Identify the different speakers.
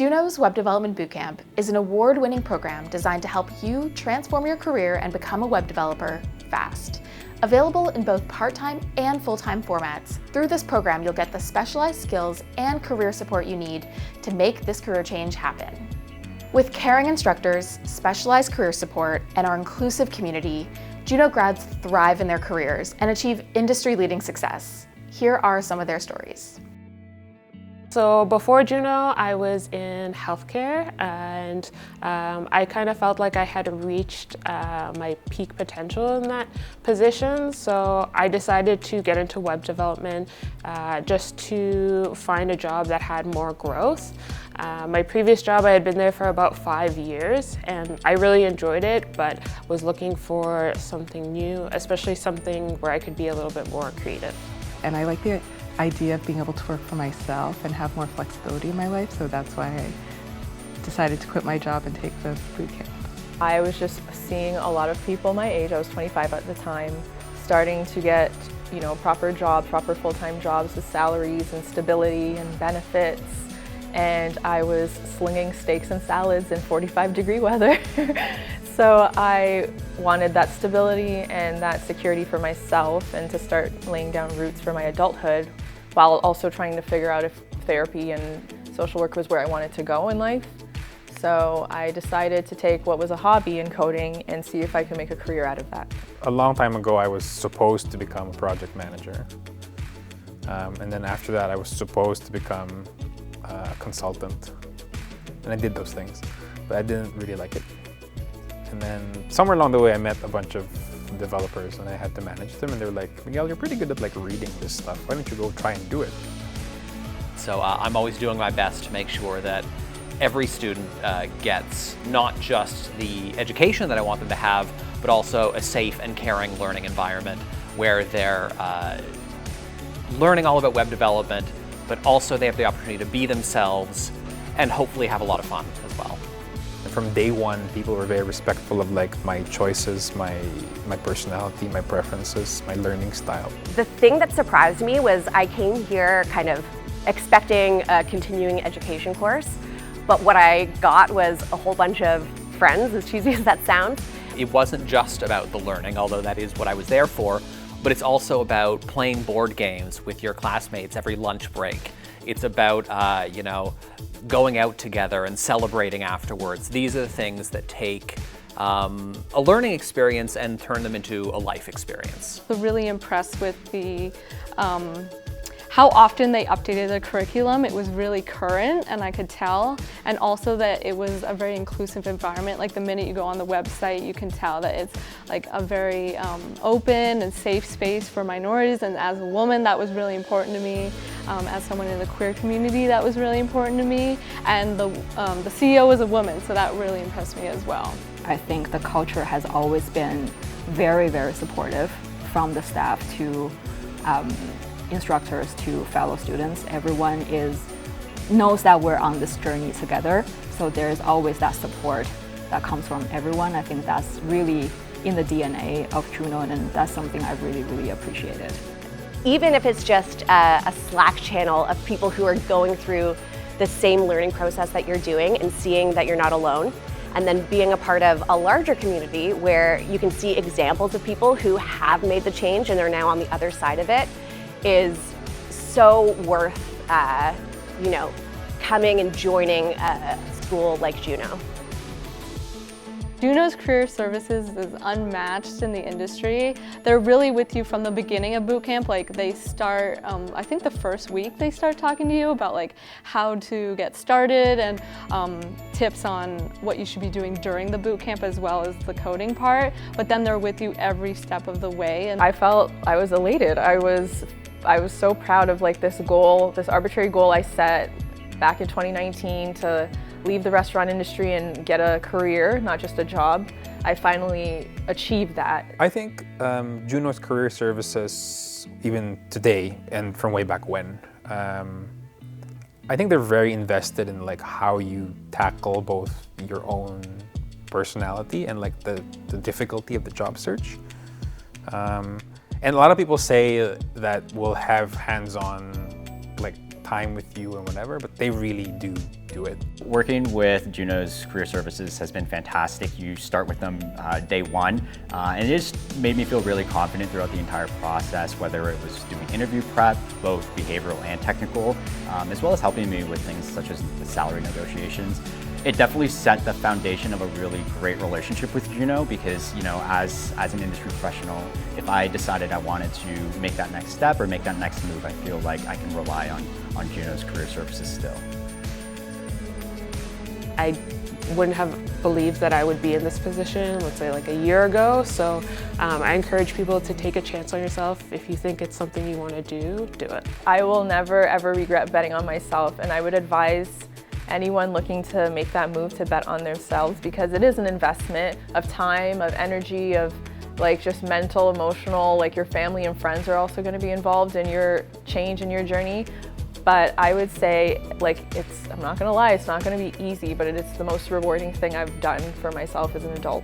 Speaker 1: Juno's Web Development Bootcamp is an award-winning program designed to help you transform your career and become a web developer fast. Available in both part-time and full-time formats, through this program you'll get the specialized skills and career support you need to make this career change happen. With caring instructors, specialized career support, and our inclusive community, Juno grads thrive in their careers and achieve industry-leading success. Here are some of their stories.
Speaker 2: So before Juno, I was in healthcare, and I kind of felt like I had reached my peak potential in that position. So I decided to get into web development just to find a job that had more growth. My previous job, I had been there for about 5 years, and I really enjoyed it, but was looking for something new, especially something where I could be a little bit more creative.
Speaker 3: And I like the idea of being able to work for myself and have more flexibility in my life, so that's why I decided to quit my job and take the boot camp.
Speaker 4: I was just seeing a lot of people my age, I was 25 at the time, starting to get, proper jobs, proper full-time jobs with salaries and stability and benefits. And I was slinging steaks and salads in 45-degree weather. So I wanted that stability and that security for myself and to start laying down roots for my adulthood, while also trying to figure out if therapy and social work was where I wanted to go in life. So I decided to take what was a hobby in coding and see if I could make a career out of that.
Speaker 5: A long time ago, I was supposed to become a project manager. And then after that, I was supposed to become a consultant. And I did those things, but I didn't really like it. And then somewhere along the way, I met a bunch of developers and I had to manage them, and they were like, Miguel, you're pretty good at reading this stuff. Why don't you go try and do it?
Speaker 6: So I'm always doing my best to make sure that every student gets not just the education that I want them to have, but also a safe and caring learning environment where they're learning all about web development, but also they have the opportunity to be themselves and hopefully have a lot of fun as well.
Speaker 5: From day one, people were very respectful of my choices, my personality, my preferences, my learning style.
Speaker 7: The thing that surprised me was I came here kind of expecting a continuing education course, but what I got was a whole bunch of friends, as cheesy as that sounds.
Speaker 6: It wasn't just about the learning, although that is what I was there for, but it's also about playing board games with your classmates every lunch break. It's about, going out together and celebrating afterwards. These are the things that take a learning experience and turn them into a life experience.
Speaker 8: I'm really impressed with the how often they updated the curriculum. It was really current, and I could tell, and also that it was a very inclusive environment. Like the minute you go on the website, you can tell that it's like a very open and safe space for minorities, and as a woman, that was really important to me. As someone in the queer community, that was really important to me, and the CEO was a woman, so that really impressed me as well.
Speaker 9: I think the culture has always been very, very supportive, from the staff to instructors to fellow students. Everyone knows that we're on this journey together, so there's always that support that comes from everyone. I think that's really in the DNA of Juno, and that's something I really, really appreciated.
Speaker 7: Even if it's just a Slack channel of people who are going through the same learning process that you're doing and seeing that you're not alone, and then being a part of a larger community where you can see examples of people who have made the change and they're now on the other side of it, is so worth, coming and joining a school like Juno.
Speaker 8: Juno's Career Services is unmatched in the industry. They're really with you from the beginning of bootcamp. They start, I think the first week they start talking to you about how to get started and tips on what you should be doing during the bootcamp as well as the coding part. But then they're with you every step of the way. And
Speaker 4: I was elated. I was so proud of this goal, this arbitrary goal I set back in 2019 to leave the restaurant industry and get a career, not just a job. I finally achieved that.
Speaker 5: I think Juno's Career Services, even today and from way back when, I think they're very invested in how you tackle both your own personality and the difficulty of the job search. And a lot of people say that we'll have hands-on time with you and whatever, but they really do it.
Speaker 10: Working with Juno's Career Services has been fantastic. You start with them day one, and it just made me feel really confident throughout the entire process, whether it was doing interview prep, both behavioral and technical, as well as helping me with things such as the salary negotiations. It definitely set the foundation of a really great relationship with Juno because, you know, as an industry professional, if I decided I wanted to make that next step or make that next move, I feel like I can rely on Juno's Career Services still.
Speaker 2: I wouldn't have believed that I would be in this position, let's say like a year ago. So I encourage people to take a chance on yourself. If you think it's something you want to do it.
Speaker 4: I will never ever regret betting on myself, and I would advise anyone looking to make that move to bet on themselves because it is an investment of time, of energy, of like just mental, emotional, like your family and friends are also going to be involved in your change and your journey. But I would say, like, I'm not going to lie, it's not going to be easy, but it is the most rewarding thing I've done for myself as an adult.